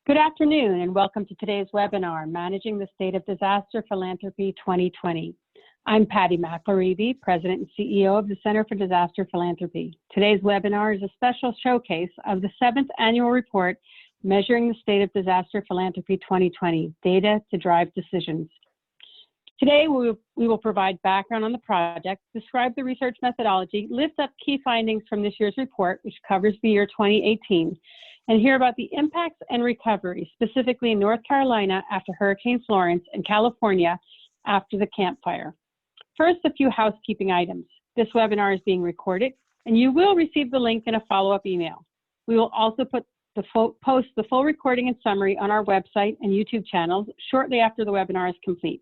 Good afternoon and welcome to today's webinar, Managing the State of Disaster Philanthropy 2020. I'm Patty McIlreavy, President and CEO of the Center for Disaster Philanthropy. Today's webinar is a special showcase of the 7th annual report, Measuring the State of Disaster Philanthropy 2020, Data to Drive Decisions. Today, we will provide background on the project, describe the research methodology, lift up key findings from this year's report, which covers the year 2018, and hear about the impacts and recovery, specifically in North Carolina after Hurricane Florence and California after the Camp Fire. First, a few housekeeping items. This webinar is being recorded, and you will receive the link in a follow-up email. We will also post the full recording and summary on our website and YouTube channels shortly after the webinar is complete.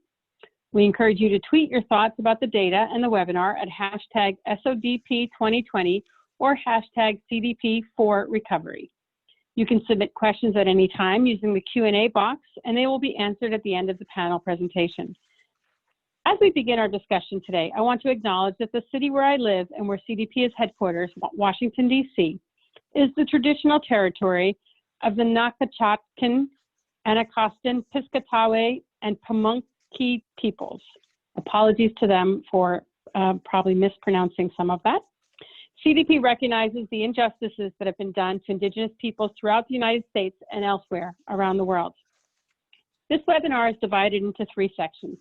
We encourage you to tweet your thoughts about the data and the webinar at hashtag SODP2020 or hashtag CDP4Recovery. You can submit questions at any time using the Q&A box, and they will be answered at the end of the panel presentation. As we begin our discussion today, I want to acknowledge that the city where I live and where CDP is headquarters, Washington, D.C., is the traditional territory of the Nacotchatan, Anacostan, Piscataway, and Pamunkey peoples. Apologies to them for probably mispronouncing some of that. CDP recognizes the injustices that have been done to Indigenous peoples throughout the United States and elsewhere around the world. This webinar is divided into 3 sections.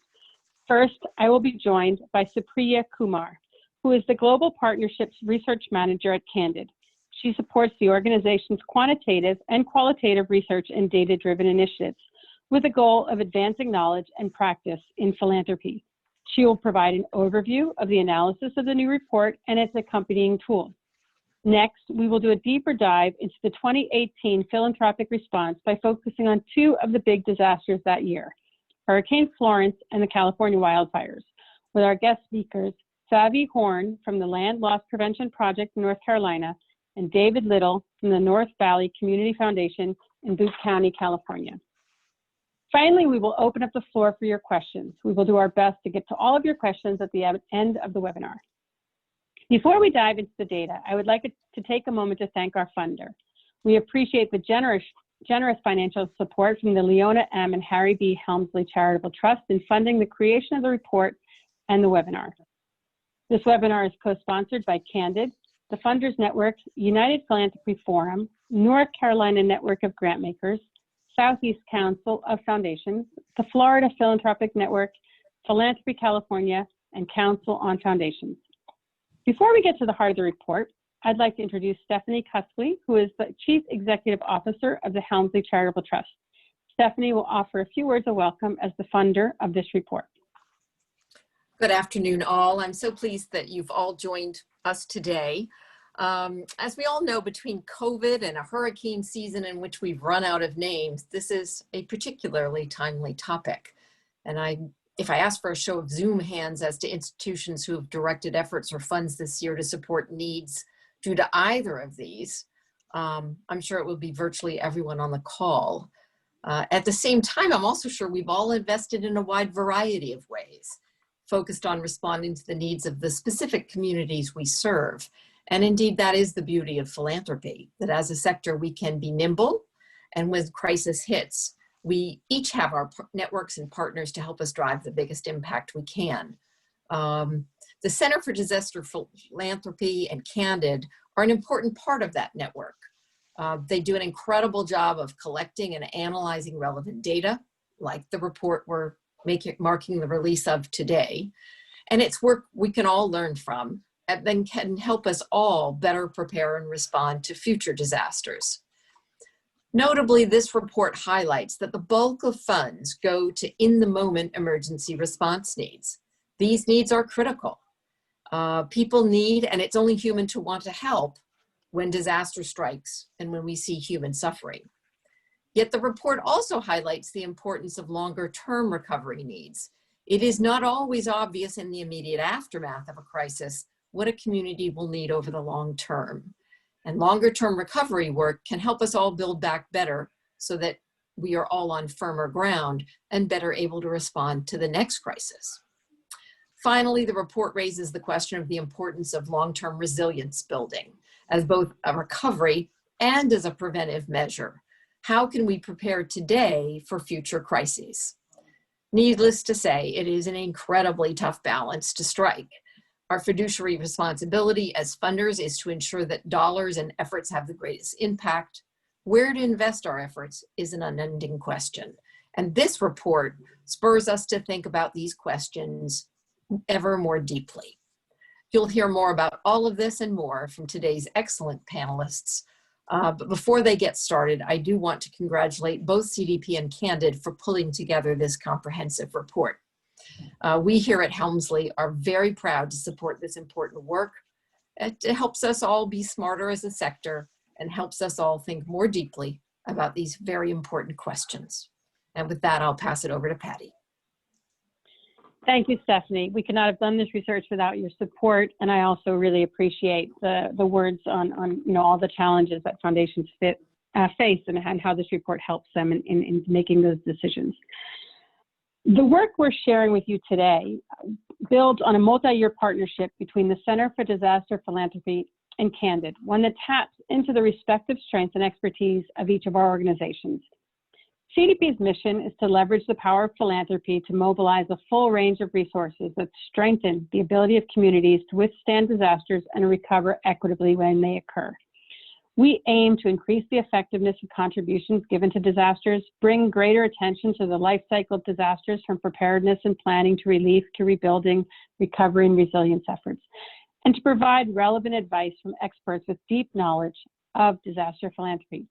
First, I will be joined by Supriya Kumar, who is the Global Partnerships Research Manager at Candid. She supports the organization's quantitative and qualitative research and data-driven initiatives with the goal of advancing knowledge and practice in philanthropy. She will provide an overview of the analysis of the new report and its accompanying tools. Next, we will do a deeper dive into the 2018 philanthropic response by focusing on 2 of the big disasters that year, Hurricane Florence and the California wildfires, with our guest speakers, Savi Horne from the Land Loss Prevention Project in North Carolina and David Little from the North Valley Community Foundation in Butte County, California. Finally, we will open up the floor for your questions. We will do our best to get to all of your questions at the end of the webinar. Before we dive into the data, I would like to take a moment to thank our funder. We appreciate the generous financial support from the Leona M. and Harry B. Helmsley Charitable Trust in funding the creation of the report and the webinar. This webinar is co-sponsored by Candid, the Funders Network, United Philanthropy Forum, North Carolina Network of Grantmakers, Southeast Council of Foundations, the Florida Philanthropic Network, Philanthropy California, and Council on Foundations. Before we get to the heart of the report, I'd like to introduce Stephanie Cuskley, who is the Chief Executive Officer of the Helmsley Charitable Trust. Stephanie will offer a few words of welcome as the funder of this report. Good afternoon, all. I'm so pleased that you've all joined us today. As we all know, between COVID and a hurricane season in which we've run out of names, this is a particularly timely topic. And if I ask for a show of Zoom hands as to institutions who have directed efforts or funds this year to support needs due to either of these, I'm sure it will be virtually everyone on the call. At the same time, I'm also sure we've all invested in a wide variety of ways, focused on responding to the needs of the specific communities we serve. And indeed, that is the beauty of philanthropy, that as a sector, we can be nimble, and when crisis hits, we each have our networks and partners to help us drive the biggest impact we can. The Center for Disaster Philanthropy and Candid are an important part of that network. They do an incredible job of collecting and analyzing relevant data, like the report we're marking the release of today. And it's work we can all learn from, and then can help us all better prepare and respond to future disasters. Notably, this report highlights that the bulk of funds go to in-the-moment emergency response needs. These needs are critical. People need, and it's only human to want to help when disaster strikes and when we see human suffering. Yet the report also highlights the importance of longer-term recovery needs. It is not always obvious in the immediate aftermath of a crisis what a community will need over the long term. And longer term recovery work can help us all build back better so that we are all on firmer ground and better able to respond to the next crisis. Finally, the report raises the question of the importance of long-term resilience building as both a recovery and as a preventive measure. How can we prepare today for future crises? Needless to say, it is an incredibly tough balance to strike. Our fiduciary responsibility as funders is to ensure that dollars and efforts have the greatest impact. Where to invest our efforts is an unending question. And this report spurs us to think about these questions ever more deeply. You'll hear more about all of this and more from today's excellent panelists. But before they get started, I do want to congratulate both CDP and Candid for pulling together this comprehensive report. We here at Helmsley are very proud to support this important work. It helps us all be smarter as a sector and helps us all think more deeply about these very important questions. And with that, I'll pass it over to Patty. Thank you, Stephanie. We could not have done this research without your support, and I also really appreciate the words on all the challenges that foundations face and how this report helps them in making those decisions. The work we're sharing with you today builds on a multi-year partnership between the Center for Disaster Philanthropy and Candid, one that taps into the respective strengths and expertise of each of our organizations. CDP's mission is to leverage the power of philanthropy to mobilize a full range of resources that strengthen the ability of communities to withstand disasters and recover equitably when they occur. We aim to increase the effectiveness of contributions given to disasters, bring greater attention to the life cycle of disasters from preparedness and planning to relief to rebuilding, recovery, and resilience efforts, and to provide relevant advice from experts with deep knowledge of disaster philanthropy.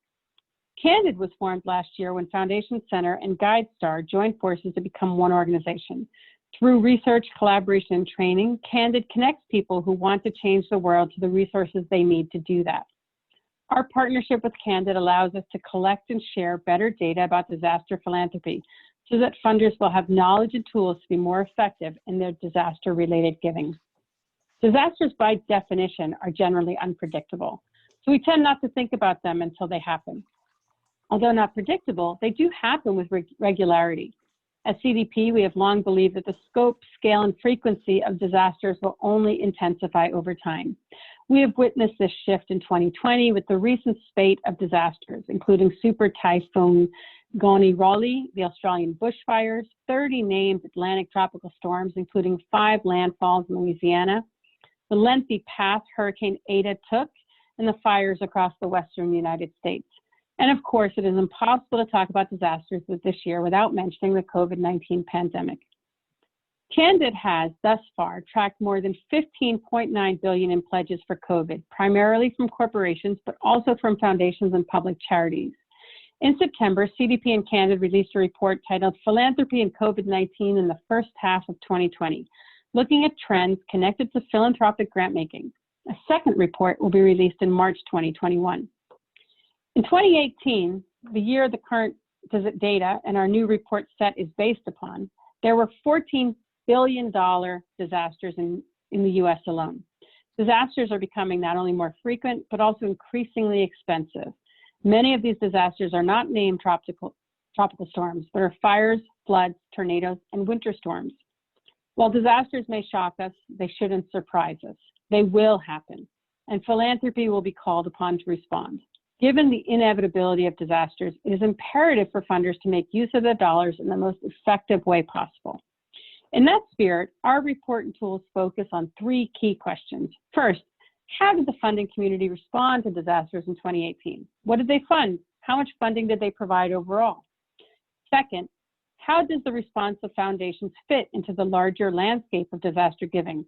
Candid was formed last year when Foundation Center and GuideStar joined forces to become one organization. Through research, collaboration, and training, Candid connects people who want to change the world to the resources they need to do that. Our partnership with Candid allows us to collect and share better data about disaster philanthropy so that funders will have knowledge and tools to be more effective in their disaster-related giving. Disasters, by definition, are generally unpredictable, so we tend not to think about them until they happen. Although not predictable, they do happen with regularity. At CDP, we have long believed that the scope, scale, and frequency of disasters will only intensify over time. We have witnessed this shift in 2020 with the recent spate of disasters, including Super Typhoon Goni-Raleigh, the Australian bushfires, 30 named Atlantic tropical storms, including 5 landfalls in Louisiana, the lengthy path Hurricane Eta took, and the fires across the western United States. And of course, it is impossible to talk about disasters this year without mentioning the COVID-19 pandemic. Candid has, thus far, tracked more than $15.9 billion in pledges for COVID, primarily from corporations, but also from foundations and public charities. In September, CDP and Candid released a report titled Philanthropy and COVID-19 in the First Half of 2020, looking at trends connected to philanthropic grant making. A second report will be released in March 2021. In 2018, the year the current data and our new report set is based upon, there were $14 billion disasters in the US alone. Disasters are becoming not only more frequent, but also increasingly expensive. Many of these disasters are not named tropical storms, but are fires, floods, tornadoes, and winter storms. While disasters may shock us, they shouldn't surprise us. They will happen, and philanthropy will be called upon to respond. Given the inevitability of disasters, it is imperative for funders to make use of their dollars in the most effective way possible. In that spirit, our report and tools focus on 3 key questions. First, how did the funding community respond to disasters in 2018? What did they fund? How much funding did they provide overall? Second, how does the response of foundations fit into the larger landscape of disaster giving?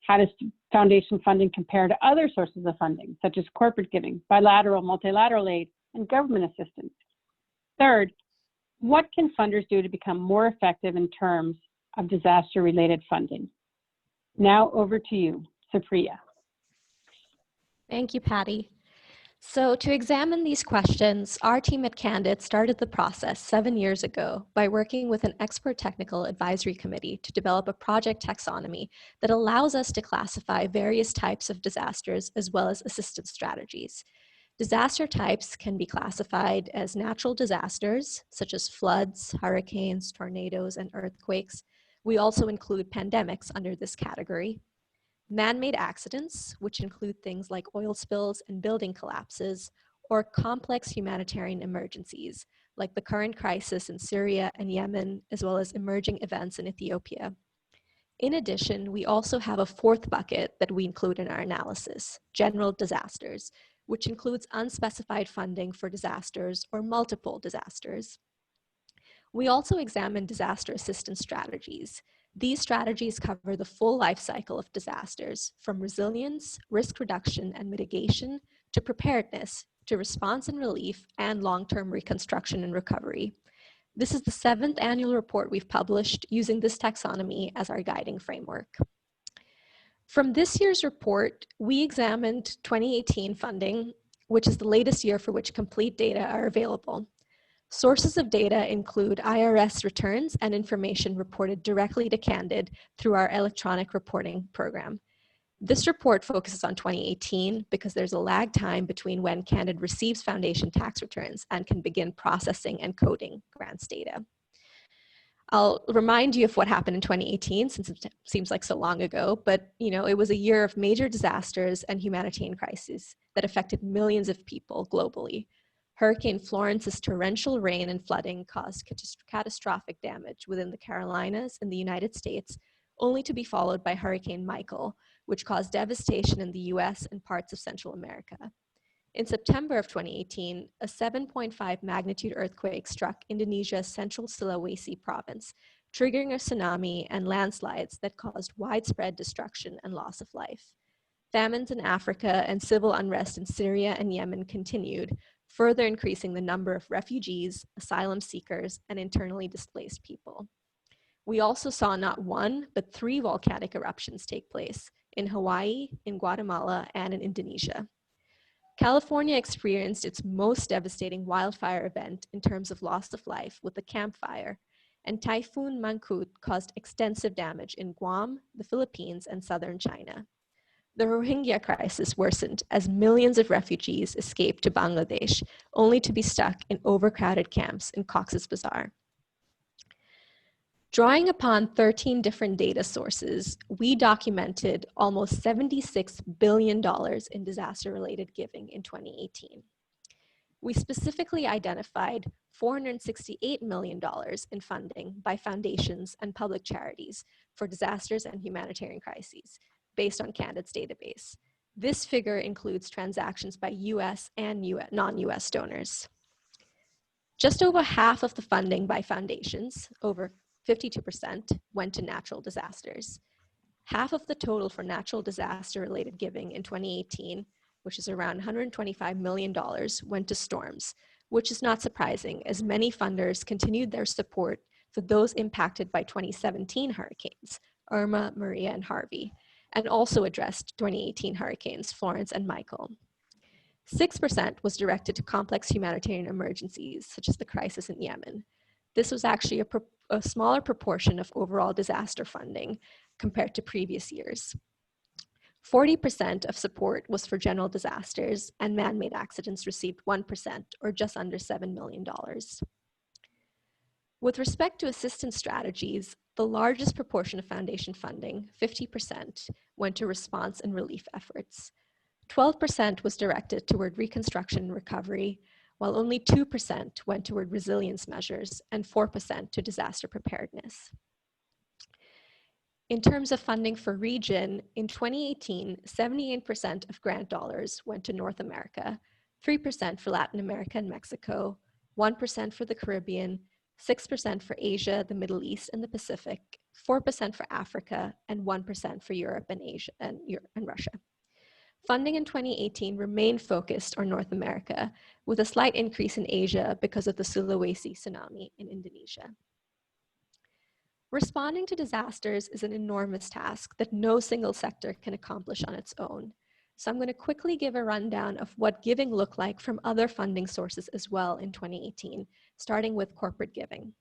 How does foundation funding compare to other sources of funding, such as corporate giving, bilateral, multilateral aid, and government assistance? Third, what can funders do to become more effective in terms of disaster-related funding? Now over to you, Supriya. Thank you, Patty. So to examine these questions, our team at Candid started the process 7 years ago by working with an expert technical advisory committee to develop a project taxonomy that allows us to classify various types of disasters as well as assistance strategies. Disaster types can be classified as natural disasters, such as floods, hurricanes, tornadoes, and earthquakes. We also include pandemics under this category. Man-made accidents, which include things like oil spills and building collapses, or complex humanitarian emergencies, like the current crisis in Syria and Yemen, as well as emerging events in Ethiopia. In addition, we also have a fourth bucket that we include in our analysis, general disasters, which includes unspecified funding for disasters or multiple disasters. We also examine disaster assistance strategies. These strategies cover the full life cycle of disasters, from resilience, risk reduction and mitigation, to preparedness, to response and relief, and long-term reconstruction and recovery. This is the 7th annual report we've published using this taxonomy as our guiding framework. From this year's report, we examined 2018 funding, which is the latest year for which complete data are available. Sources of data include IRS returns and information reported directly to Candid through our electronic reporting program. This report focuses on 2018 because there's a lag time between when Candid receives foundation tax returns and can begin processing and coding grants data. I'll remind you of what happened in 2018 since it seems like so long ago, but it was a year of major disasters and humanitarian crises that affected millions of people globally. Hurricane Florence's torrential rain and flooding caused catastrophic damage within the Carolinas in the United States, only to be followed by Hurricane Michael, which caused devastation in the US and parts of Central America. In September of 2018, a 7.5 magnitude earthquake struck Indonesia's central Sulawesi province, triggering a tsunami and landslides that caused widespread destruction and loss of life. Famines in Africa and civil unrest in Syria and Yemen continued, further increasing the number of refugees, asylum seekers, and internally displaced people. We also saw not one, but 3 volcanic eruptions take place in Hawaii, in Guatemala, and in Indonesia. California experienced its most devastating wildfire event in terms of loss of life with the Camp Fire, and Typhoon Mangkhut caused extensive damage in Guam, the Philippines, and southern China. The Rohingya crisis worsened as millions of refugees escaped to Bangladesh, only to be stuck in overcrowded camps in Cox's Bazar. Drawing upon 13 different data sources, we documented almost $76 billion in disaster-related giving in 2018. We specifically identified $468 million in funding by foundations and public charities for disasters and humanitarian crises, based on Candid's database. This figure includes transactions by US and non-US donors. Just over half of the funding by foundations, over 52%, went to natural disasters. Half of the total for natural disaster-related giving in 2018, which is around $125 million, went to storms, which is not surprising as many funders continued their support for those impacted by 2017 hurricanes, Irma, Maria, and Harvey, and also addressed 2018 hurricanes, Florence and Michael. 6% was directed to complex humanitarian emergencies, such as the crisis in Yemen. This was actually a smaller proportion of overall disaster funding compared to previous years. 40% of support was for general disasters, and man-made accidents received 1%, or just under $7 million. With respect to assistance strategies, the largest proportion of foundation funding, 50%, went to response and relief efforts. 12% was directed toward reconstruction and recovery, while only 2% went toward resilience measures and 4% to disaster preparedness. In terms of funding for region, in 2018, 78% of grant dollars went to North America, 3% for Latin America and Mexico, 1% for the Caribbean, 6% for Asia, the Middle East, and the Pacific, 4% for Africa, and 1% for Europe and Asia and Russia. Funding in 2018 remained focused on North America, with a slight increase in Asia because of the Sulawesi tsunami in Indonesia. Responding to disasters is an enormous task that no single sector can accomplish on its own. So I'm going to quickly give a rundown of what giving looked like from other funding sources as well in 2018, starting with corporate giving.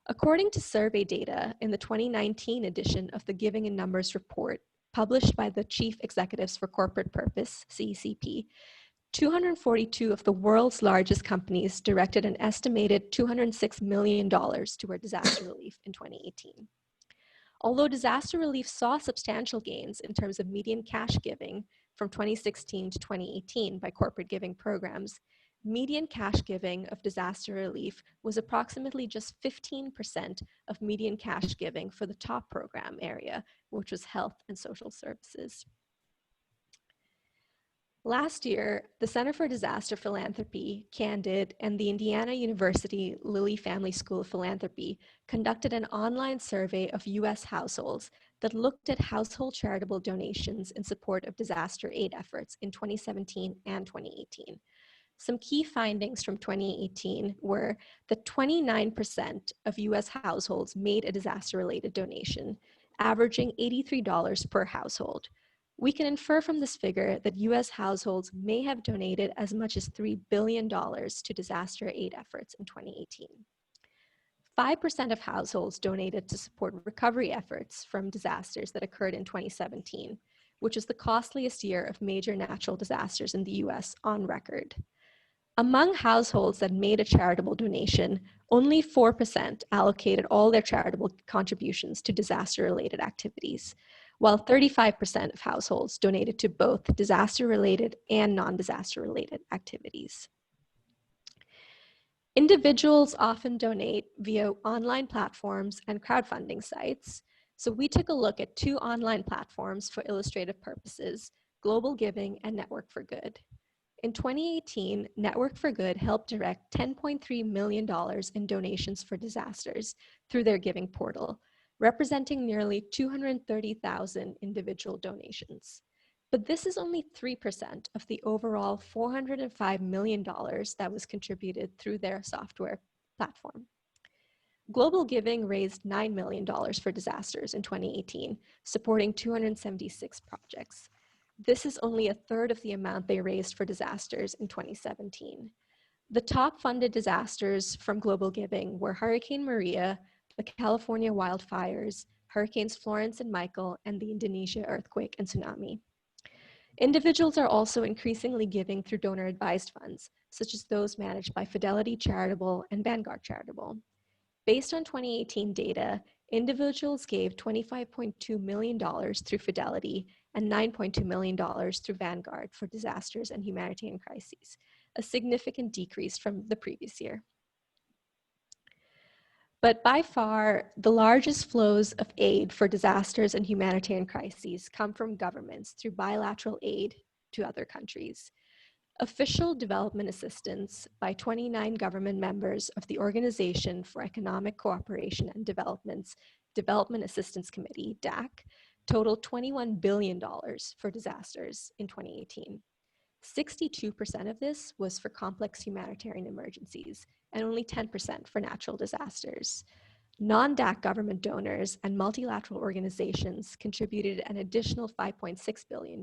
According to survey data in the 2019 edition of the Giving in Numbers report, published by the Chief Executives for Corporate Purpose, CECP, 242 of the world's largest companies directed an estimated $206 million toward disaster relief in 2018. Although disaster relief saw substantial gains in terms of median cash giving, from 2016 to 2018 by corporate giving programs, median cash giving of disaster relief was approximately just 15% of median cash giving for the top program area, which was health and social services. Last year, the Center for Disaster Philanthropy, Candid, and the Indiana University Lilly Family School of Philanthropy conducted an online survey of US households that looked at household charitable donations in support of disaster aid efforts in 2017 and 2018. Some key findings from 2018 were that 29% of US households made a disaster-related donation, averaging $83 per household. We can infer from this figure that US households may have donated as much as $3 billion to disaster aid efforts in 2018. 5% of households donated to support recovery efforts from disasters that occurred in 2017, which is the costliest year of major natural disasters in the US on record. Among households that made a charitable donation, only 4% allocated all their charitable contributions to disaster-related activities, while 35% of households donated to both disaster-related and non-disaster-related activities. Individuals often donate via online platforms and crowdfunding sites, so we took a look at two online platforms for illustrative purposes, Global Giving and Network for Good. In 2018, Network for Good helped direct $10.3 million in donations for disasters through their giving portal, representing nearly 230,000 individual donations. But this is only 3% of the overall $405 million that was contributed through their software platform. Global Giving raised $9 million for disasters in 2018, supporting 276 projects. This is only a third of the amount they raised for disasters in 2017. The top funded disasters from Global Giving were Hurricane Maria, the California wildfires, Hurricanes Florence and Michael, and the Indonesia earthquake and tsunami. Individuals are also increasingly giving through donor-advised funds, such as those managed by Fidelity Charitable and Vanguard Charitable. Based on 2018 data, individuals gave $25.2 million through Fidelity and $9.2 million through Vanguard for disasters and humanitarian crises, a significant decrease from the previous year. But by far, the largest flows of aid for disasters and humanitarian crises come from governments through bilateral aid to other countries. Official development assistance by 29 government members of the Organization for Economic Cooperation and Development's Development Assistance Committee, DAC, totaled $21 billion for disasters in 2018. 62% of this was for complex humanitarian emergencies and only 10% for natural disasters. Non-DAC government donors and multilateral organizations contributed an additional $5.6 billion,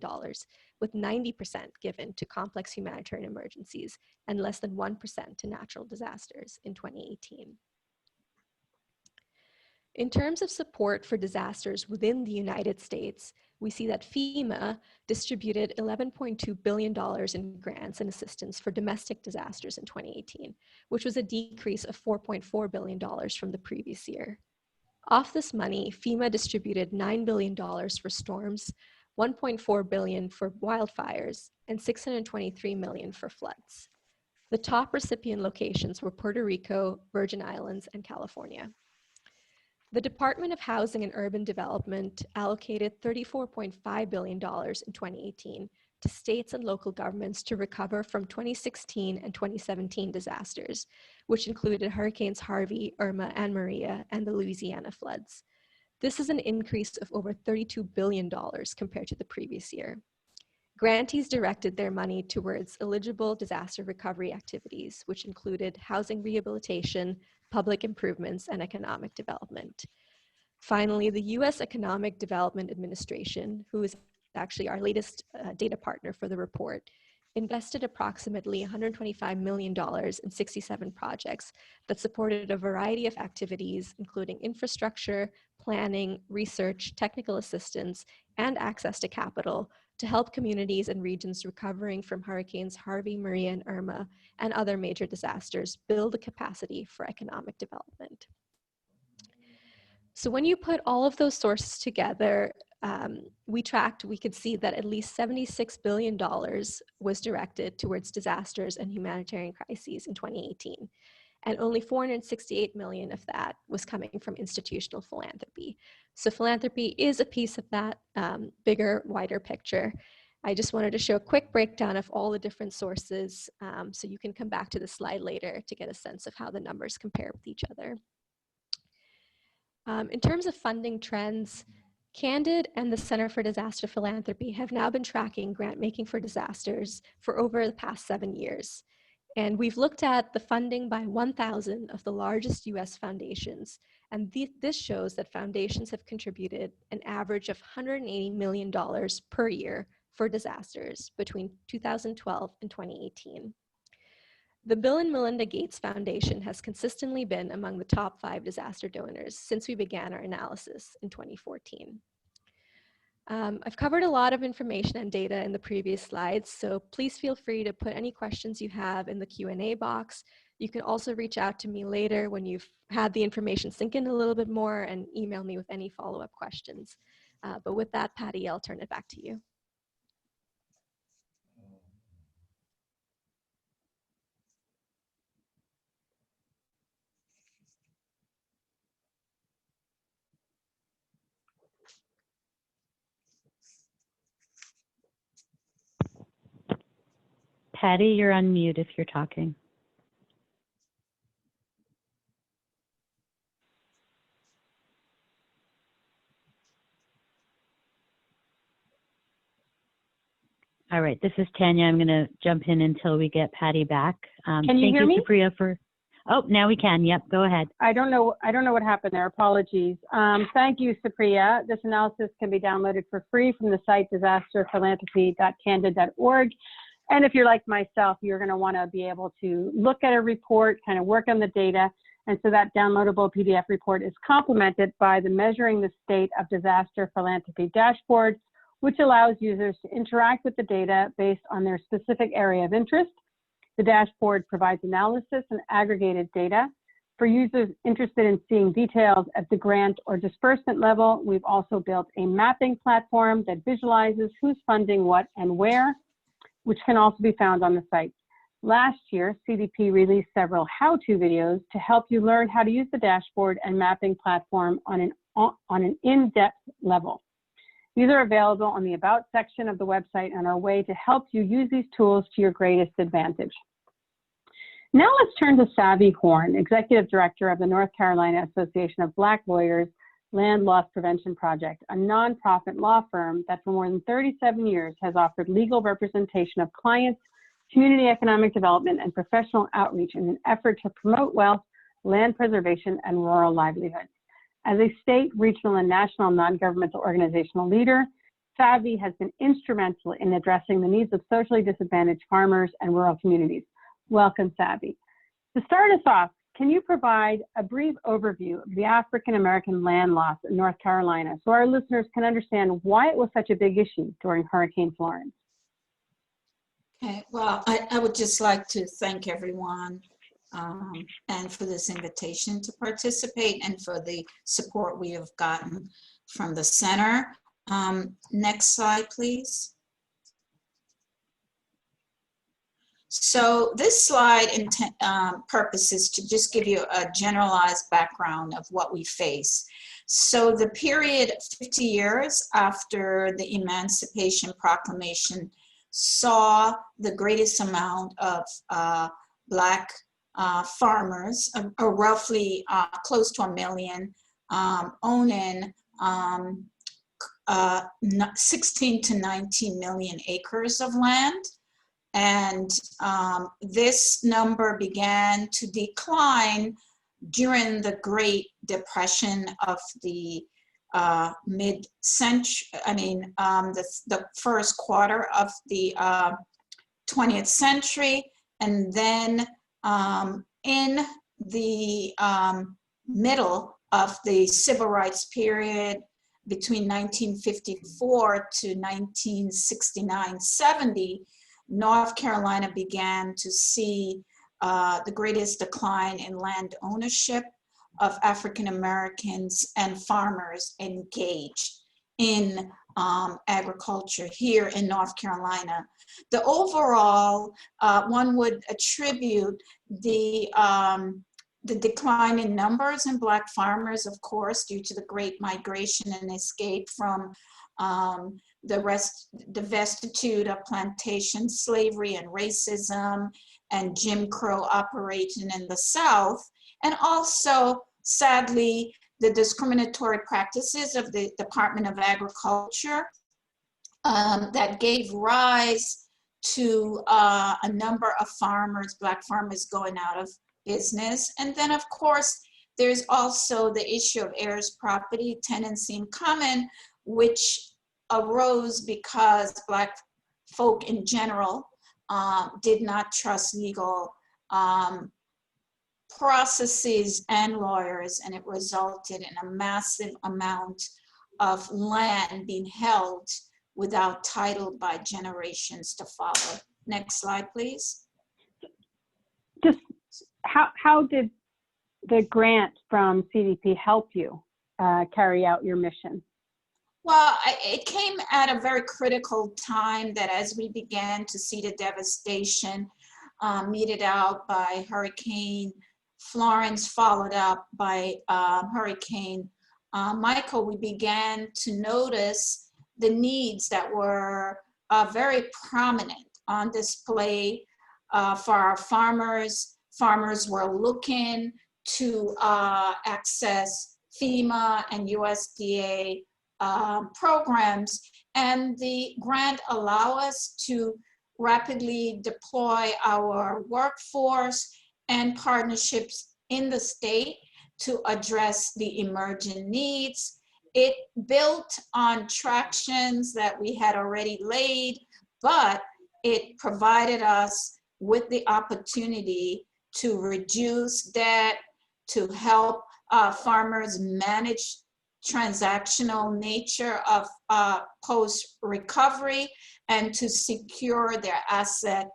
with 90% given to complex humanitarian emergencies and less than 1% to natural disasters in 2018. In terms of support for disasters within the United States, we see that FEMA distributed $11.2 billion in grants and assistance for domestic disasters in 2018, which was a decrease of $4.4 billion from the previous year. Of this money, FEMA distributed $9 billion for storms, $1.4 billion for wildfires, and $623 million for floods. The top recipient locations were Puerto Rico, Virgin Islands, and California. The Department of Housing and Urban Development allocated $34.5 billion in 2018 to states and local governments to recover from 2016 and 2017 disasters, which included Hurricanes Harvey, Irma, and Maria, and the Louisiana floods. This is an increase of over $32 billion compared to the previous year. Grantees directed their money towards eligible disaster recovery activities, which included housing rehabilitation, public improvements, and economic development. Finally, the U.S. Economic Development Administration, who is actually our latest data partner for the report, invested approximately $125 million in 67 projects that supported a variety of activities, including infrastructure, planning, research, technical assistance, and access to capital to help communities and regions recovering from hurricanes Harvey, Maria, and Irma, and other major disasters build the capacity for economic development. So when you put all of those sources together, we could see that at least $76 billion was directed towards disasters and humanitarian crises in 2018. And only 468 million of that was coming from institutional philanthropy. So philanthropy is a piece of that bigger, wider picture. I just wanted to show a quick breakdown of all the different sources, so you can come back to the slide later to get a sense of how the numbers compare with each other. In terms of funding trends, Candid and the Center for Disaster Philanthropy have now been tracking grant making for disasters for over the past 7 years. And we've looked at the funding by 1,000 of the largest US foundations. And this shows that foundations have contributed an average of $180 million per year for disasters between 2012 and 2018. The Bill and Melinda Gates Foundation has consistently been among the top 5 disaster donors since we began our analysis in 2014. I've covered a lot of information and data in the previous slides, so please feel free to put any questions you have in the Q&A box. You can also reach out to me later when you've had the information sink in a little bit more and email me with any follow-up questions. But with that, Patty, I'll turn it back to you. Patty, you're on mute if you're talking. All right, this is Tanya. I'm going to jump in until we get Patty back. Can you hear me? Thank you, Supriya, for. Oh, now we can. Yep, go ahead. I don't know what happened there. Apologies. Thank you, Supriya. This analysis can be downloaded for free from the site disasterphilanthropy.candid.org. And if you're like myself, you're going to want to be able to look at a report, kind of work on the data. And so that downloadable PDF report is complemented by the Measuring the State of Disaster Philanthropy dashboard, which allows users to interact with the data based on their specific area of interest. The dashboard provides analysis and aggregated data. For users interested in seeing details at the grant or disbursement level, we've also built a mapping platform that visualizes who's funding what and where, which can also be found on the site. Last year, CDP released several how-to videos to help you learn how to use the dashboard and mapping platform on an in-depth level. These are available on the About section of the website and are a way to help you use these tools to your greatest advantage. Now let's turn to Savi Horne, Executive Director of the North Carolina Association of Black Lawyers Land Loss Prevention Project, a nonprofit law firm that for more than 37 years has offered legal representation of clients, community economic development, and professional outreach in an effort to promote wealth, land preservation, and rural livelihoods. As a state, regional, and national non-governmental organizational leader, Savi has been instrumental in addressing the needs of socially disadvantaged farmers and rural communities. Welcome, Savi. To start us off, can you provide a brief overview of the African-American land loss in North Carolina so our listeners can understand why it was such a big issue during Hurricane Florence? Okay, well, I would just like to thank everyone and for this invitation to participate and for the support we have gotten from the center. Next slide, please. So this slide purpose is to just give you a generalized background of what we face. So the period 50 years after the Emancipation Proclamation saw the greatest amount of Black farmers, roughly close to 1 million, owning 16 to 19 million acres of land. And this number began to decline during the Great Depression of the mid-century, the first quarter of the 20th century. And then in the middle of the civil rights period between 1954 to 1969-70, North Carolina began to see the greatest decline in land ownership of African Americans and farmers engaged in agriculture here in North Carolina. The overall, one would attribute the decline in numbers in Black farmers, of course, due to the Great Migration and escape from the vestitude of plantation slavery and racism and Jim Crow operating in the South, and also, sadly, the discriminatory practices of the Department of Agriculture that gave rise to a number of farmers, Black farmers, going out of business. And then, of course, there's also the issue of heirs property, tenancy in common, which arose because Black folk in general did not trust legal processes and lawyers, and it resulted in a massive amount of land being held without title by generations to follow. Next slide, please. Just how did the grant from CDP help you carry out your mission? Well, it came at a very critical time, that as we began to see the devastation meted out by Hurricane Florence, followed up by Hurricane Michael, we began to notice the needs that were very prominent on display for our farmers. Farmers were looking to access FEMA and USDA programs, and the grant allow us to rapidly deploy our workforce and partnerships in the state to address the emerging needs. It built on tractions that we had already laid, but it provided us with the opportunity to reduce debt, to help farmers manage transactional nature of post-recovery, and to secure their asset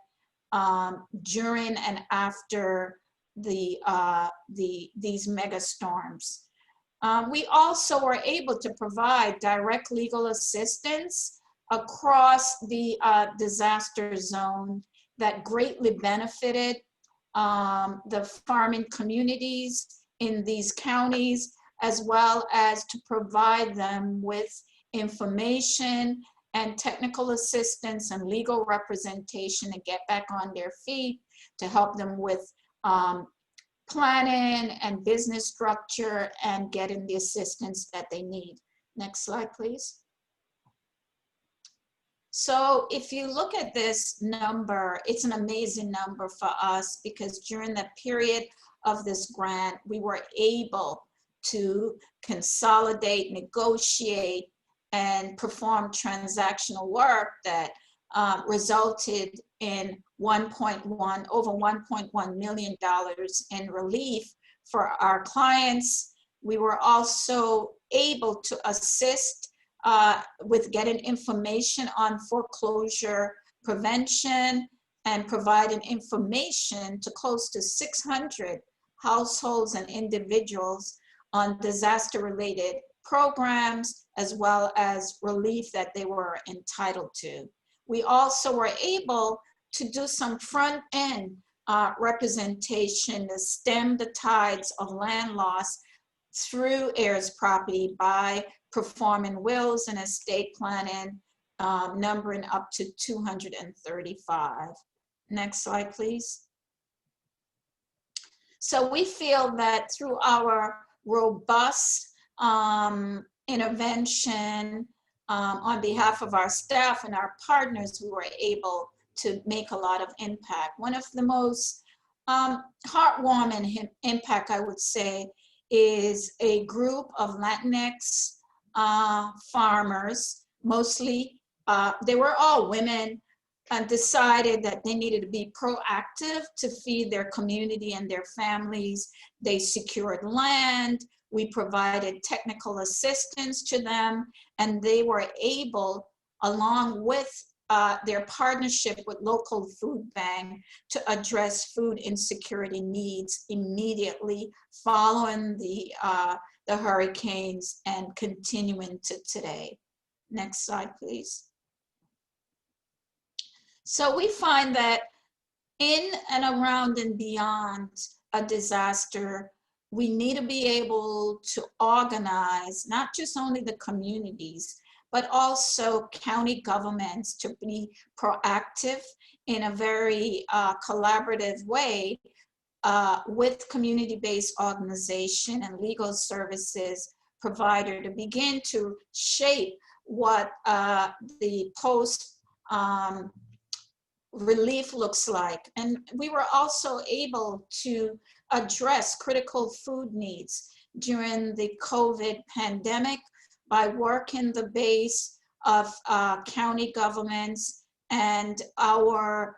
during and after these mega storms. We also were able to provide direct legal assistance across the disaster zone that greatly benefited the farming communities in these counties, as well as to provide them with information and technical assistance and legal representation to get back on their feet, to help them with planning and business structure and getting the assistance that they need. Next slide, please. So if you look at this number, it's an amazing number for us, because during the period of this grant, we were able to consolidate, negotiate, and perform transactional work that resulted in over $1.1 million in relief for our clients. We were also able to assist with getting information on foreclosure prevention and providing information to close to 600 households and individuals on disaster-related programs, as well as relief that they were entitled to. We also were able to do some front-end representation to stem the tides of land loss through heirs property by performing wills and estate planning, numbering up to 235. Next slide, please. So we feel that through our robust intervention on behalf of our staff and our partners, we were able to make a lot of impact. One of the most heartwarming impact, I would say, is a group of Latinx farmers, mostly, they were all women, and decided that they needed to be proactive to feed their community and their families. They secured land, we provided technical assistance to them, and they were able, along with their partnership with local food bank, to address food insecurity needs immediately following the hurricanes and continuing to today. Next slide, please. So we find that in and around and beyond a disaster, we need to be able to organize not just only the communities, but also county governments to be proactive in a very collaborative way with community-based organization and legal services provider to begin to shape what the post relief looks like. And we were also able to address critical food needs during the COVID pandemic by working the base of county governments and our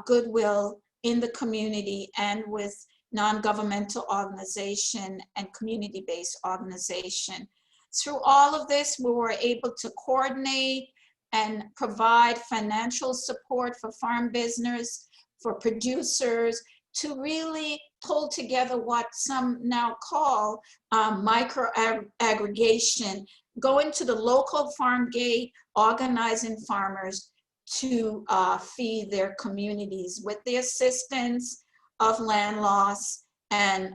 goodwill in the community and with non-governmental organization and community-based organization. Through all of this, we were able to coordinate and provide financial support for farm business, for producers, to really pull together what some now call micro aggregation, going to the local farm gate, organizing farmers to feed their communities with the assistance of land loss and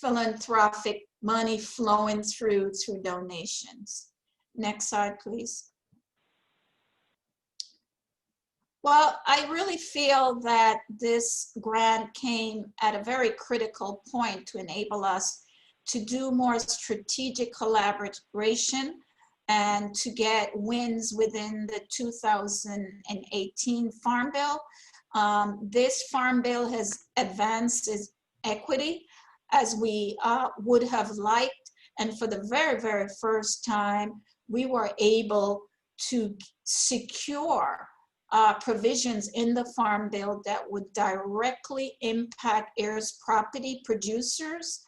philanthropic money flowing through donations. Next slide, please. Well, I really feel that this grant came at a very critical point to enable us to do more strategic collaboration and to get wins within the 2018 Farm Bill. This Farm Bill has advanced its equity as we would have liked. And for the very, very first time, we were able to secure provisions in the Farm Bill that would directly impact heirs property producers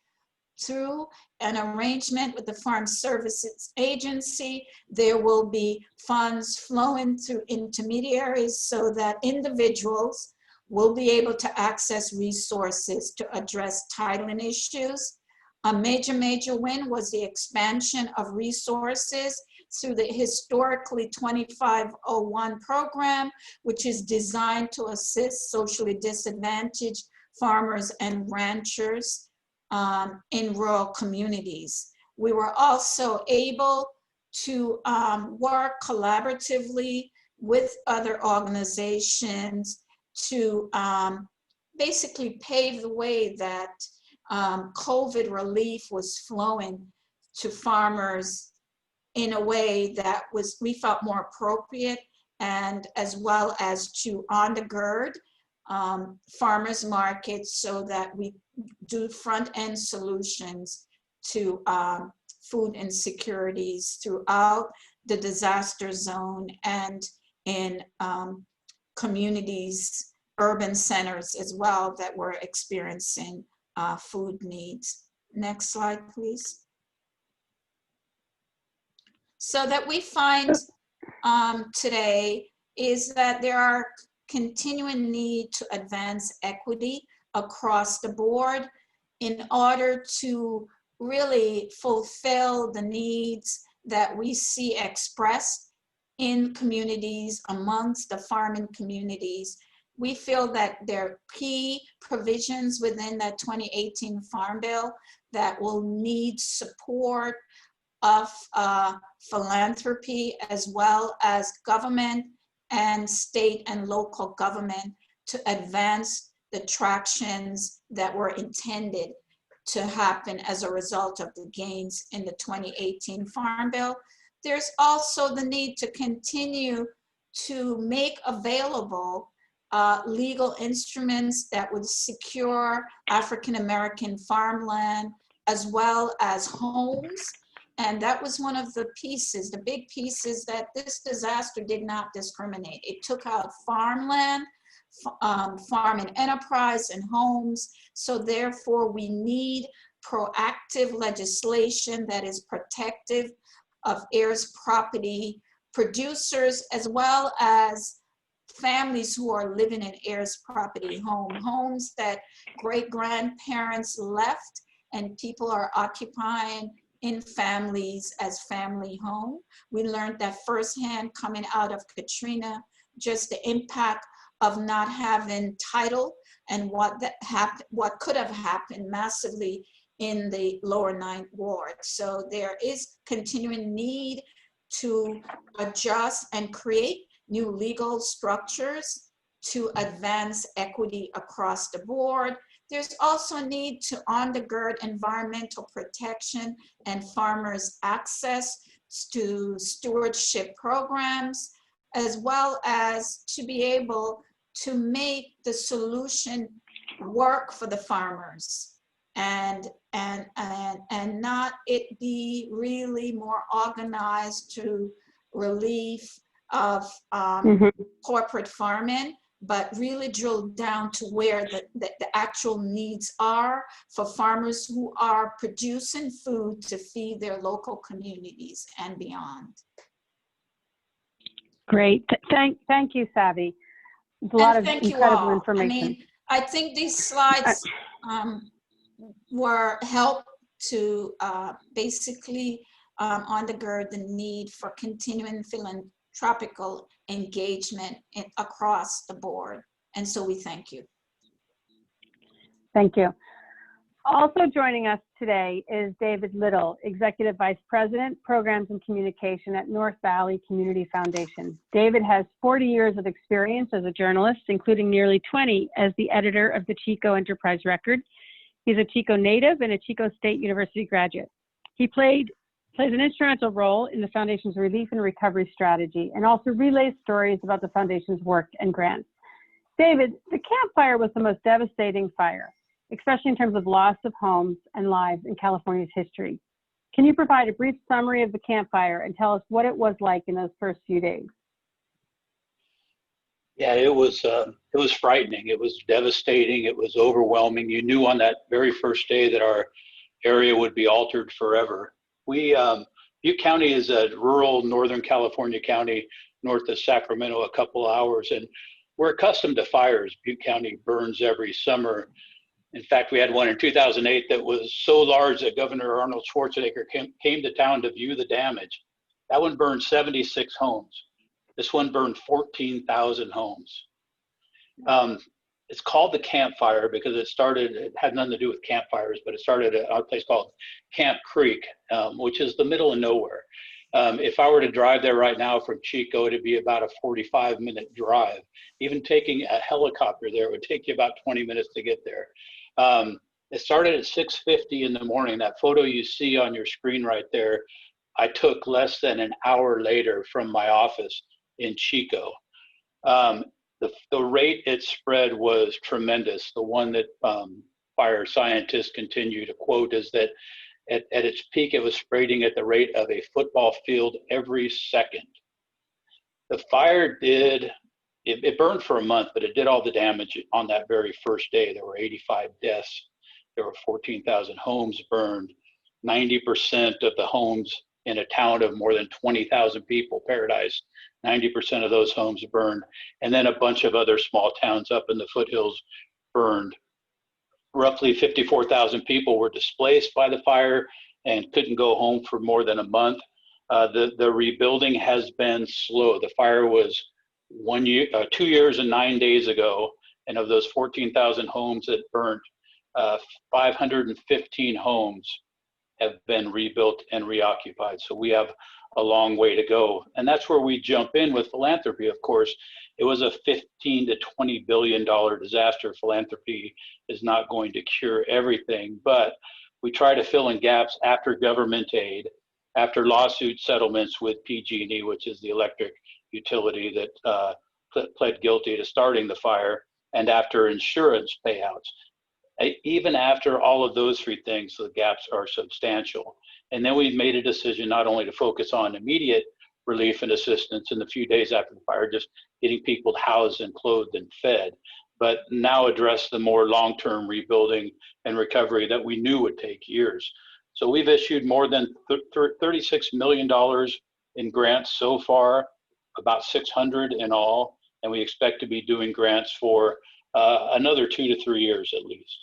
through an arrangement with the Farm Services Agency. There will be funds flowing through intermediaries so that individuals will be able to access resources to address titling issues. A major win was the expansion of resources through the historically 2501 program, which is designed to assist socially disadvantaged farmers and ranchers in rural communities. We were also able to work collaboratively with other organizations to basically pave the way that COVID relief was flowing to farmers in a way that we felt more appropriate, and as well as to undergird farmers markets so that we do front-end solutions to food insecurities throughout the disaster zone and in communities, urban centers as well that were experiencing food needs. Next slide, please. So that we find today is that there are continuing need to advance equity across the board in order to really fulfill the needs that we see expressed in communities amongst the farming communities. We feel that there are key provisions within that 2018 Farm Bill that will need support of philanthropy as well as government and state and local government to advance the tractions that were intended to happen as a result of the gains in the 2018 Farm Bill. There's also the need to continue to make available legal instruments that would secure African-American farmland as well as homes. And that was one of the pieces, the big pieces, that this disaster did not discriminate. It took out farmland, farm and enterprise, and homes. So therefore, we need proactive legislation that is protective of heirs property producers, as well as families who are living in heirs property homes that great grandparents left and people are occupying in families as family home. We learned that firsthand coming out of Katrina, just the impact of not having title and what could have happened massively in the lower ninth ward. So there is continuing need to adjust and create new legal structures to advance equity across the board. There's also a need to undergird environmental protection and farmers' access to stewardship programs, as well as to be able to make the solution work for the farmers and not it be really more organized to relief of corporate farming, but really drill down to where the actual needs are for farmers who are producing food to feed their local communities and beyond. Great. Thank you, Savi. It's a lot of incredible information. I mean, I think these slides were help to basically undergird the need for continuing philanthropical engagement across the board. And so we thank you. Thank you. Also joining us today is David Little, Executive Vice President, Programs and Communication at North Valley Community Foundation. David has 40 years of experience as a journalist, including nearly 20 as the editor of the Chico Enterprise Record. He's a Chico native and a Chico State University graduate. He plays an instrumental role in the Foundation's relief and recovery strategy and also relays stories about the Foundation's work and grants. David, the Camp Fire was the most devastating fire, especially in terms of loss of homes and lives in California's history. Can you provide a brief summary of the Camp Fire and tell us what it was like in those first few days? Yeah, it was frightening. It was devastating. It was overwhelming. You knew on that very first day that our area would be altered forever. Butte County is a rural Northern California county north of Sacramento, a couple hours, and we're accustomed to fires. Butte County burns every summer. In fact, we had one in 2008 that was so large that Governor Arnold Schwarzenegger came to town to view the damage. That one burned 76 homes. This one burned 14,000 homes. It's called the Camp Fire because it had nothing to do with campfires, but it started at a place called Camp Creek, which is the middle of nowhere. If I were to drive there right now from Chico, it'd be about a 45-minute drive. Even taking a helicopter there would take you about 20 minutes to get there. It started at 6:50 in the morning. That photo you see on your screen right there, I took less than an hour later from my office in Chico. The rate it spread was tremendous. The one that fire scientists continue to quote is that at its peak, it was spreading at the rate of a football field every second. The fire it burned for a month, but it did all the damage on that very first day. There were 85 deaths. There were 14,000 homes burned. 90% of the homes in a town of more than 20,000 people, Paradise, 90% of those homes burned. And then a bunch of other small towns up in the foothills burned. Roughly 54,000 people were displaced by the fire and couldn't go home for more than a month. The rebuilding has been slow. The fire was 2 years and 9 days ago, and of those 14,000 homes that burnt, 515 homes have been rebuilt and reoccupied. So we have a long way to go. And that's where we jump in with philanthropy, of course. It was a $15 to $20 billion disaster. Philanthropy is not going to cure everything, but we try to fill in gaps after government aid, after lawsuit settlements with PG&E, which is the electric utility that pled guilty to starting the fire, and after insurance payouts. Even after all of those three things, the gaps are substantial. And then we've made a decision not only to focus on immediate relief and assistance in the few days after the fire, just getting people housed and clothed and fed, but now address the more long-term rebuilding and recovery that we knew would take years. So we've issued more than $36 million in grants so far, about 600 in all, and we expect to be doing grants for another 2 to 3 years at least.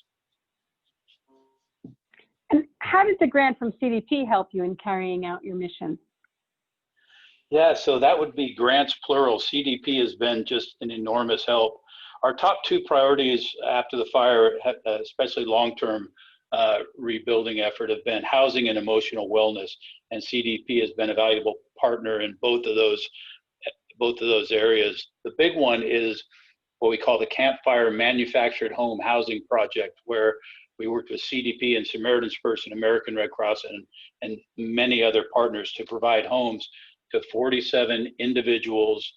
And how did the grant from CDP help you in carrying out your mission? Yeah, so that would be grants plural. CDP has been just an enormous help. Our top two priorities after the fire, especially long-term rebuilding effort, have been housing and emotional wellness, and CDP has been a valuable partner in both of those areas. The big one is what we call the Campfire Manufactured Home Housing Project, where we worked with CDP and Samaritan's Purse and American Red Cross and many other partners to provide homes to 47 individuals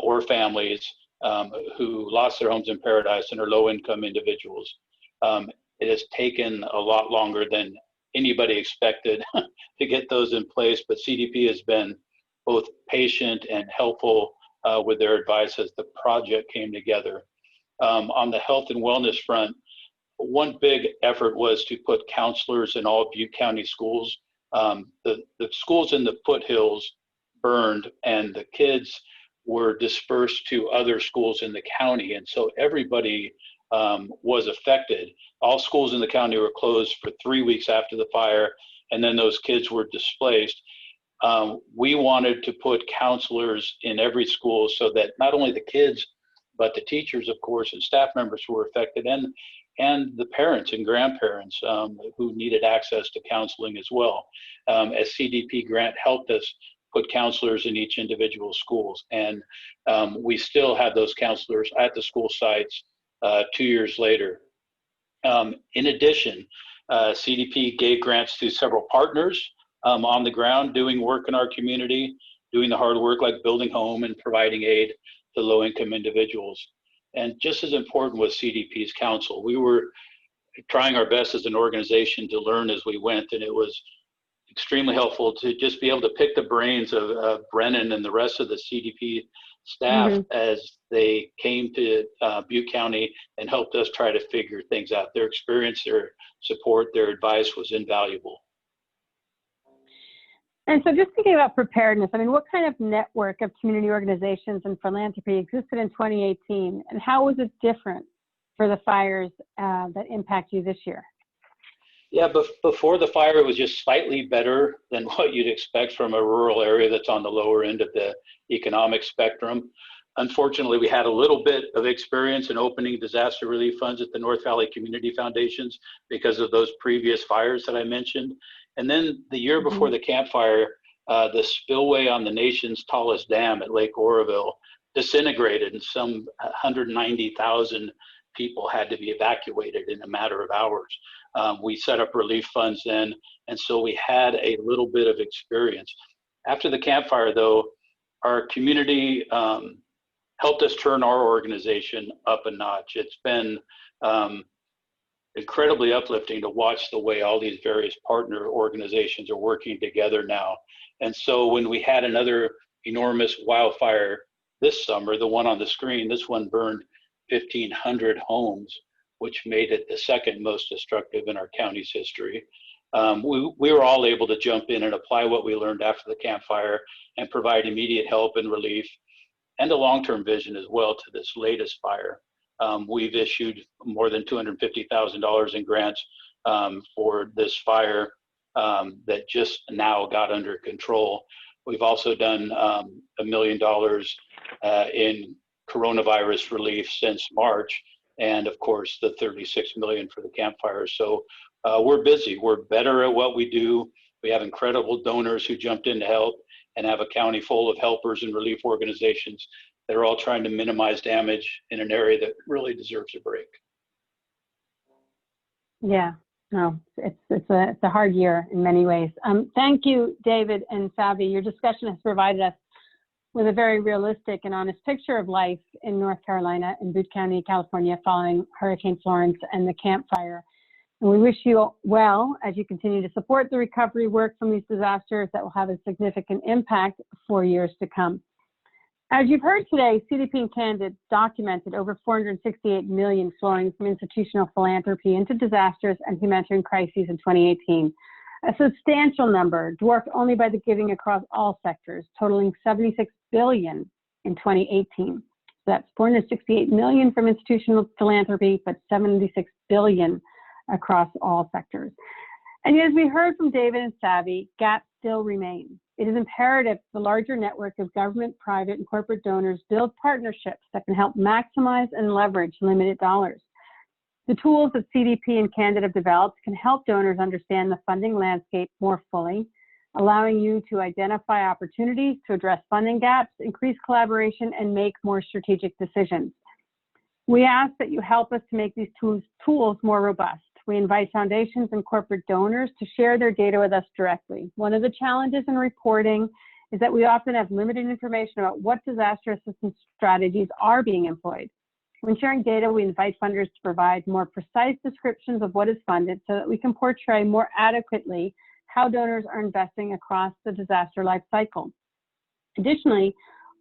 or families who lost their homes in Paradise and are low-income individuals. It has taken a lot longer than anybody expected to get those in place, but CDP has been both patient and helpful with their advice as the project came together. On the health and wellness front, one big effort was to put counselors in all Butte County schools. The schools in the foothills burned and the kids were dispersed to other schools in the county. And so everybody was affected. All schools in the county were closed for 3 weeks after the fire, and then those kids were displaced. We wanted to put counselors in every school so that not only the kids, but the teachers, of course, and staff members who were affected, and the parents and grandparents who needed access to counseling as well. As CDP grant helped us put counselors in each individual schools. And we still have those counselors at the school sites 2 years later. In addition, CDP gave grants to several partners on the ground doing work in our community, doing the hard work like building home and providing aid to low-income individuals. And just as important was CDP's counsel. We were trying our best as an organization to learn as we went, and it was extremely helpful to just be able to pick the brains of Brennan and the rest of the CDP staff as they came to Butte County and helped us try to figure things out. Their experience, their support, their advice was invaluable. And so just thinking about preparedness, I mean, what kind of network of community organizations and philanthropy existed in 2018, and how was it different for the fires that impact you this year? Yeah, before the fire, it was just slightly better than what you'd expect from a rural area that's on the lower end of the economic spectrum. Unfortunately, we had a little bit of experience in opening disaster relief funds at the North Valley Community Foundations because of those previous fires that I mentioned. And then the year before the Camp Fire, the spillway on the nation's tallest dam at Lake Oroville disintegrated, and some 190,000 people had to be evacuated in a matter of hours. We set up relief funds then, and so we had a little bit of experience. After the Camp Fire, though, our community helped us turn our organization up a notch. It's been incredibly uplifting to watch the way all these various partner organizations are working together now. And so when we had another enormous wildfire this summer, the one on the screen, this one burned 1,500 homes, which made it the second most destructive in our county's history. We were all able to jump in and apply what we learned after the Camp Fire and provide immediate help and relief and a long-term vision as well to this latest fire. We've issued more than $250,000 in grants for this fire that just now got under control. We've also done $1 million in coronavirus relief since March, and of course the 36 million for the Camp Fire. So we're busy. We're better at what we do. We have incredible donors who jumped in to help, and have a county full of helpers and relief organizations that are all trying to minimize damage in an area that really deserves a break. Yeah, no, it's a hard year in many ways. Thank you, David and Savi. Your discussion has provided us with a very realistic and honest picture of life in North Carolina and Butte County, California, following Hurricane Florence and the Camp Fire. And we wish you well as you continue to support the recovery work from these disasters that will have a significant impact for years to come. As you've heard today, CDP and Candid documented over $468 million flowing from institutional philanthropy into disasters and humanitarian crises in 2018. A substantial number, dwarfed only by the giving across all sectors, totaling $76 billion in 2018. So that's $468 million from institutional philanthropy, but $76 billion across all sectors. And as we heard from David and Savi, gaps still remain. It is imperative the larger network of government, private, and corporate donors build partnerships that can help maximize and leverage limited dollars. The tools that CDP and Candid have developed can help donors understand the funding landscape more fully, allowing you to identify opportunities to address funding gaps, increase collaboration, and make more strategic decisions. We ask that you help us to make these tools more robust. We invite foundations and corporate donors to share their data with us directly. One of the challenges in reporting is that we often have limited information about what disaster assistance strategies are being employed. When sharing data, we invite funders to provide more precise descriptions of what is funded so that we can portray more adequately how donors are investing across the disaster life cycle. Additionally,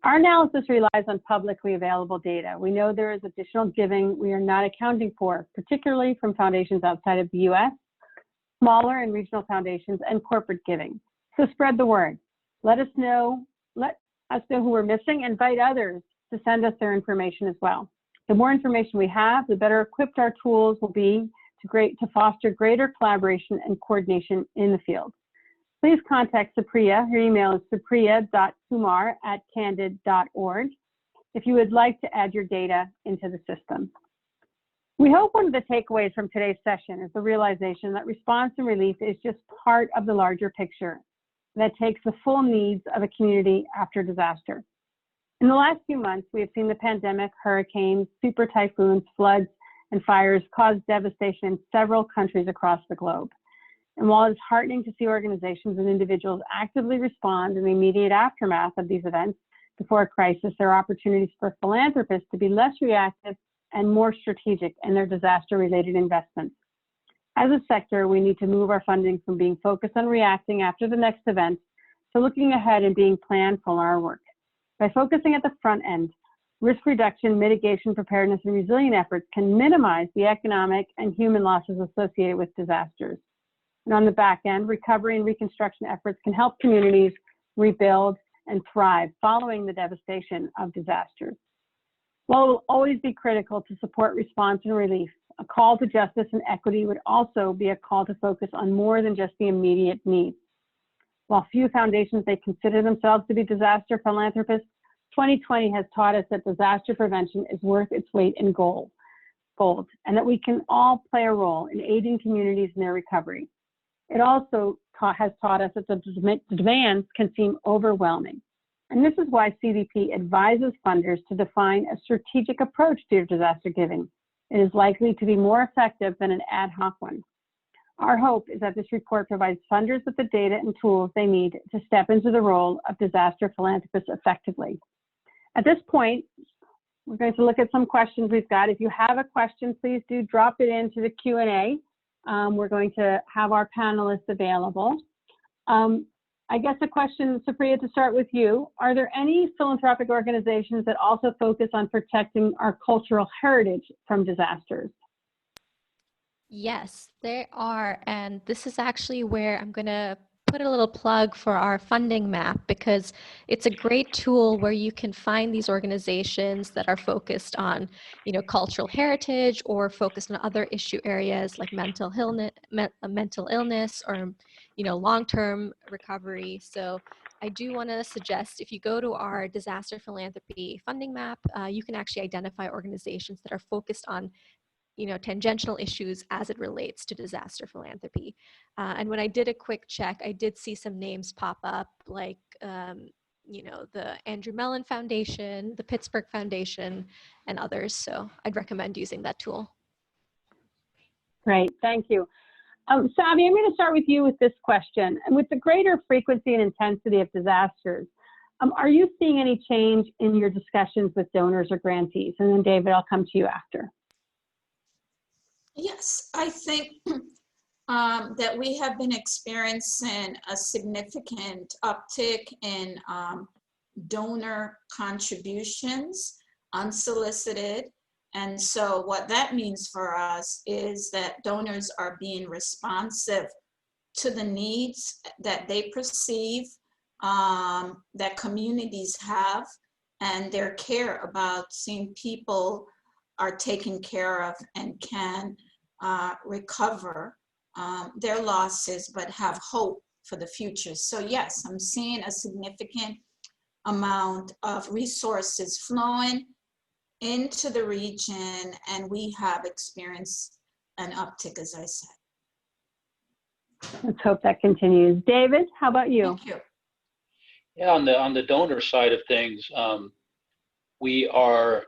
our analysis relies on publicly available data. We know there is additional giving we are not accounting for, particularly from foundations outside of the US, smaller and regional foundations, and corporate giving. So spread the word. Let us know who we're missing, and invite others to send us their information as well. The more information we have, the better equipped our tools will be to foster greater collaboration and coordination in the field. Please contact Supriya. Her email is supriya.kumar@candid.org if you would like to add your data into the system. We hope one of the takeaways from today's session is the realization that response and relief is just part of the larger picture that takes the full needs of a community after disaster. In the last few months, we have seen the pandemic, hurricanes, super typhoons, floods, and fires cause devastation in several countries across the globe. And while it's heartening to see organizations and individuals actively respond in the immediate aftermath of these events before a crisis, there are opportunities for philanthropists to be less reactive and more strategic in their disaster-related investments. As a sector, we need to move our funding from being focused on reacting after the next event to looking ahead and being planful in our work. By focusing at the front end, risk reduction, mitigation, preparedness, and resilient efforts can minimize the economic and human losses associated with disasters. And on the back end, recovery and reconstruction efforts can help communities rebuild and thrive following the devastation of disasters. While it will always be critical to support response and relief, a call to justice and equity would also be a call to focus on more than just the immediate needs. While few foundations may consider themselves to be disaster philanthropists, 2020 has taught us that disaster prevention is worth its weight in gold, and that we can all play a role in aiding communities in their recovery. It also has taught us that the demands can seem overwhelming. And this is why CDP advises funders to define a strategic approach to disaster giving. It is likely to be more effective than an ad hoc one. Our hope is that this report provides funders with the data and tools they need to step into the role of disaster philanthropists effectively. At this point, we're going to look at some questions we've got. If you have a question, please do drop it into the Q&A. We're going to have our panelists available. I guess a question, Supriya, to start with you. Are there any philanthropic organizations that also focus on protecting our cultural heritage from disasters? Yes, there are. And this is actually where I'm going to put a little plug for our funding map, because it's a great tool where you can find these organizations that are focused on, cultural heritage or focused on other issue areas like mental illness or, long-term recovery. So I do want to suggest, if you go to our disaster philanthropy funding map, you can actually identify organizations that are focused on tangential issues as it relates to disaster philanthropy. And when I did a quick check, I did see some names pop up like, the Andrew Mellon Foundation, the Pittsburgh Foundation, and others. So I'd recommend using that tool. Great, thank you. Savi, I'm going to start with you with this question. And with the greater frequency and intensity of disasters, are you seeing any change in your discussions with donors or grantees? And then David, I'll come to you after. Yes, I think that we have been experiencing a significant uptick in donor contributions, unsolicited. And so what that means for us is that donors are being responsive to the needs that they perceive that communities have, and their care about seeing people are taken care of and can recover their losses, but have hope for the future. So yes, I'm seeing a significant amount of resources flowing into the region, and we have experienced an uptick, as I said. Let's hope that continues. David, how about you? Thank you. Yeah, on the donor side of things, we are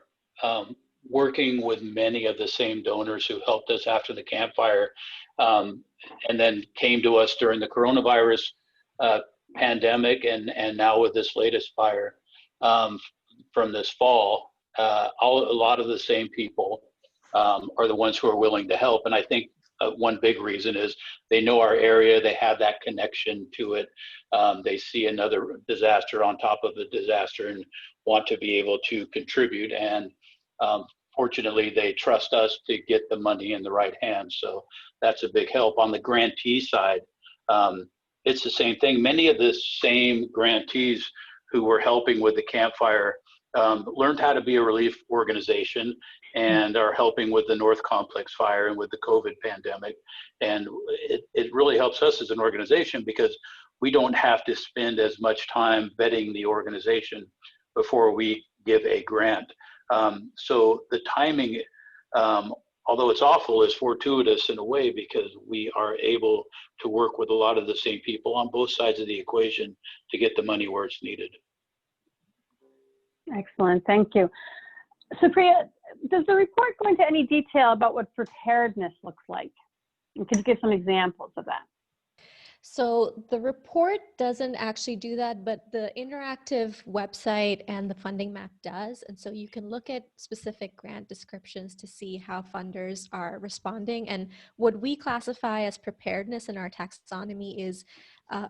working with many of the same donors who helped us after the campfire, and then came to us during the coronavirus pandemic, and now with this latest fire from this fall. A lot of the same people are the ones who are willing to help, and I think one big reason is they know our area, they have that connection to it. They see another disaster on top of the disaster and want to be able to contribute. And fortunately, they trust us to get the money in the right hands. So that's a big help. On the grantee side, it's the same thing. Many of the same grantees who were helping with the campfire learned how to be a relief organization and are helping with the North Complex fire and with the COVID pandemic. And it really helps us as an organization because we don't have to spend as much time vetting the organization before we give a grant. So the timing, although it's awful, is fortuitous in a way because we are able to work with a lot of the same people on both sides of the equation to get the money where it's needed. Excellent, thank you. Supriya, does the report go into any detail about what preparedness looks like? And could you give some examples of that? So the report doesn't actually do that, but the interactive website and the funding map does. And so you can look at specific grant descriptions to see how funders are responding. And what we classify as preparedness in our taxonomy is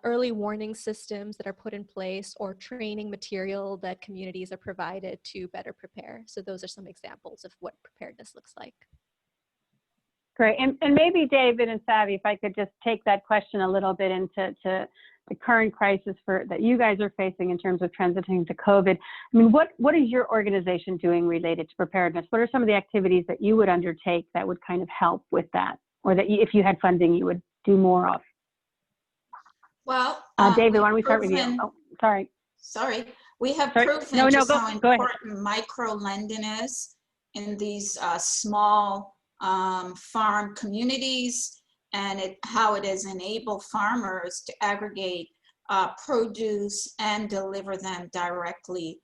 early warning systems that are put in place or training material that communities are provided to better prepare. So those are some examples of what preparedness looks like. Great, and maybe David and Savi, if I could just take that question a little bit into the current crisis that you guys are facing in terms of transitioning to COVID. I mean, what is your organization doing related to preparedness? What are some of the activities that you would undertake that would kind of help with that, or that if you had funding, you would do more of? Well, David, why don't we start with you? Oh, sorry. Sorry, we have proven just how important micro-lending is in these small farm communities, and how it has enabled farmers to aggregate produce and deliver them directly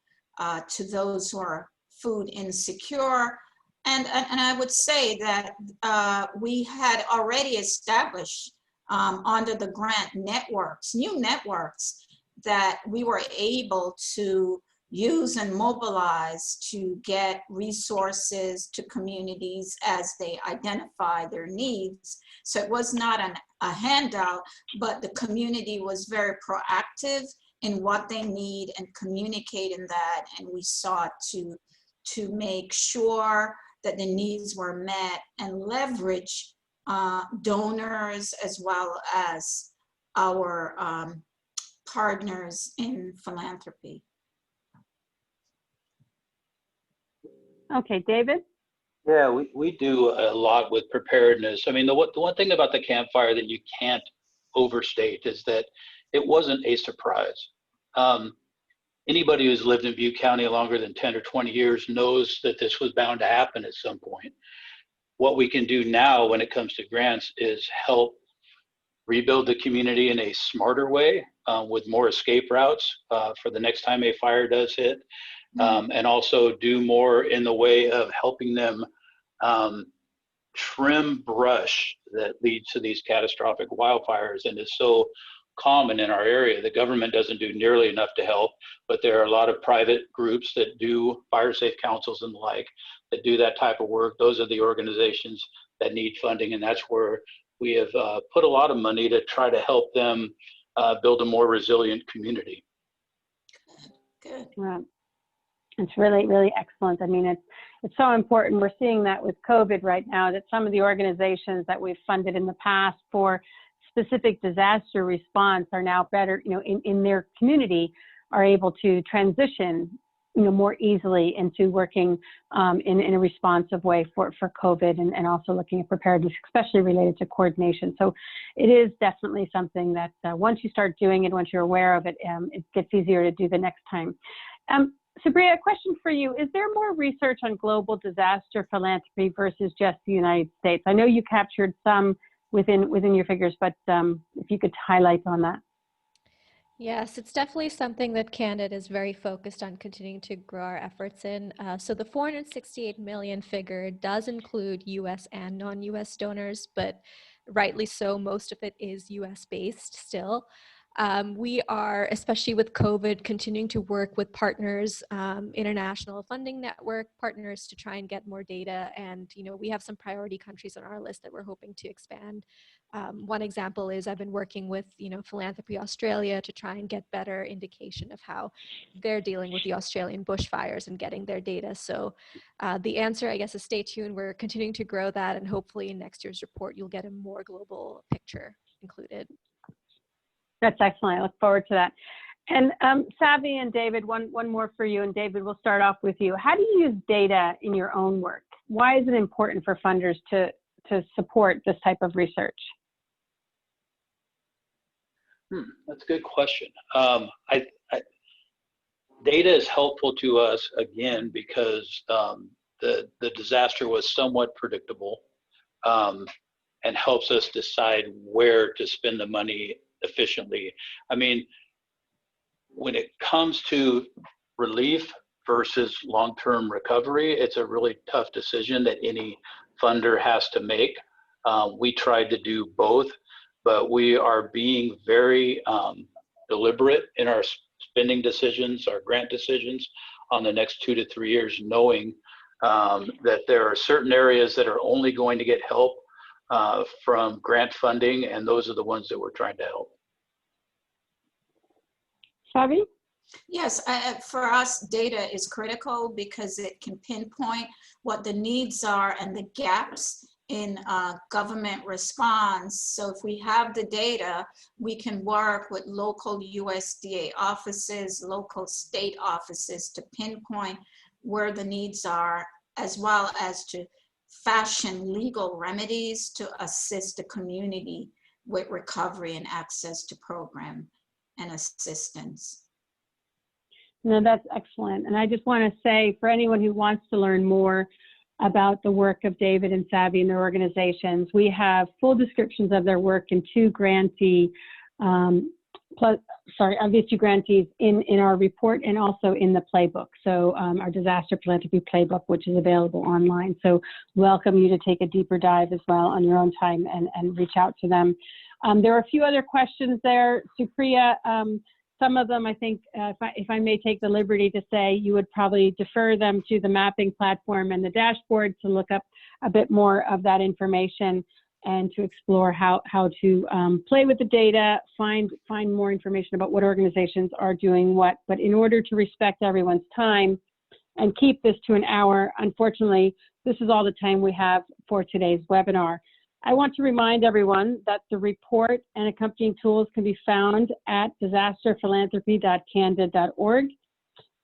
to those who are food insecure. And I would say that we had already established under the grant networks, new networks that we were able to use and mobilize to get resources to communities as they identify their needs. So it was not a handout, but the community was very proactive in what they need and communicating that, and we sought to make sure that the needs were met and leverage donors as well as our partners in philanthropy. Okay, David? Yeah, we do a lot with preparedness. I mean, the one thing about the campfire that you can't overstate is that it wasn't a surprise. Anybody who's lived in Butte County longer than 10 or 20 years knows that this was bound to happen at some point. What we can do now when it comes to grants is help rebuild the community in a smarter way with more escape routes for the next time a fire does hit. And also do more in the way of helping them trim brush that leads to these catastrophic wildfires and is so common in our area. The government doesn't do nearly enough to help, but there are a lot of private groups that do fire safe councils and the like that do that type of work. Those are the organizations that need funding, and that's where we have put a lot of money to try to help them build a more resilient community. Good. Right. It's really, really excellent. I mean, it's so important. We're seeing that with COVID right now, that some of the organizations that we've funded in the past for specific disaster response are now better, in their community, are able to transition more easily into working in a responsive way for COVID, and also looking at preparedness, especially related to coordination. So it is definitely something that once you start doing it, once you're aware of it, it gets easier to do the next time. Supriya, a question for you. Is there more research on global disaster philanthropy versus just the United States? I know you captured some within your figures, but if you could highlight on that. Yes, it's definitely something that Candid is very focused on continuing to grow our efforts in. So the 468 million figure does include US and non-US donors, but rightly so, most of it is US based still. We are, especially with COVID, continuing to work with partners, international funding network partners, to try and get more data. And, we have some priority countries on our list that we're hoping to expand. One example is I've been working with, Philanthropy Australia to try and get better indication of how they're dealing with the Australian bushfires and getting their data. So the answer, I guess, is stay tuned. We're continuing to grow that, and hopefully in next year's report, you'll get a more global picture included. That's excellent. I look forward to that. And Savi and David, one more for you. And David, we'll start off with you. How do you use data in your own work? Why is it important for funders to support this type of research? That's a good question. Data is helpful to us, again, because the disaster was somewhat predictable, and helps us decide where to spend the money efficiently. I mean, when it comes to relief versus long-term recovery, it's a really tough decision that any funder has to make. We tried to do both, but we are being very deliberate in our spending decisions, our grant decisions on the next 2 to 3 years, knowing that there are certain areas that are only going to get help from grant funding, and those are the ones that we're trying to help. Savi? Yes, for us, data is critical because it can pinpoint what the needs are and the gaps in government response. So if we have the data, we can work with local USDA offices, local state offices to pinpoint where the needs are, as well as to fashion legal remedies to assist the community with recovery and access to program and assistance. No, that's excellent. And I just want to say, for anyone who wants to learn more about the work of David and Savi and their organizations, we have full descriptions of their work in two grantees in our report, and also in the playbook. So our Disaster Philanthropy Playbook, which is available online. So welcome you to take a deeper dive as well on your own time and reach out to them. There are a few other questions there. Supriya, some of them, I think, if I may take the liberty to say, you would probably defer them to the mapping platform and the dashboard to look up a bit more of that information and to explore how to play with the data, find more information about what organizations are doing what. But in order to respect everyone's time and keep this to an hour, unfortunately, this is all the time we have for today's webinar. I want to remind everyone that the report and accompanying tools can be found at disasterphilanthropy.candid.org.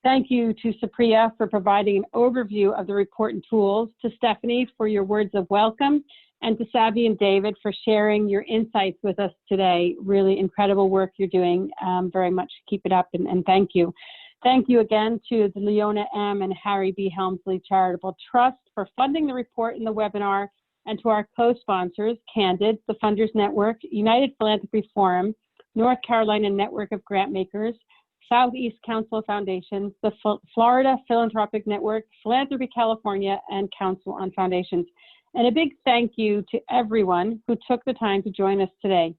Thank you to Supriya for providing an overview of the report and tools, to Stephanie for your words of welcome, and to Savi and David for sharing your insights with us today. Really incredible work you're doing. Very much keep it up, and thank you. Thank you again to the Leona M. and Harry B. Helmsley Charitable Trust for funding the report and the webinar, and to our co-sponsors, Candid, the Funders Network, United Philanthropy Forum, North Carolina Network of Grantmakers, Southeast Council Foundations, the Florida Philanthropic Network, Philanthropy California, and Council on Foundations. And a big thank you to everyone who took the time to join us today.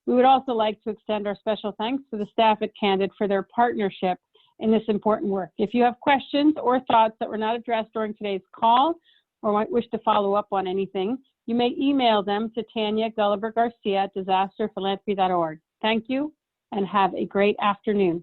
We would also like to extend our special thanks to the staff at Candid for their partnership in this important work. If you have questions or thoughts that were not addressed during today's call, or might wish to follow up on anything, you may email them to Tanya Gulliver Garcia at disasterphilanthropy.org. Thank you, and have a great afternoon.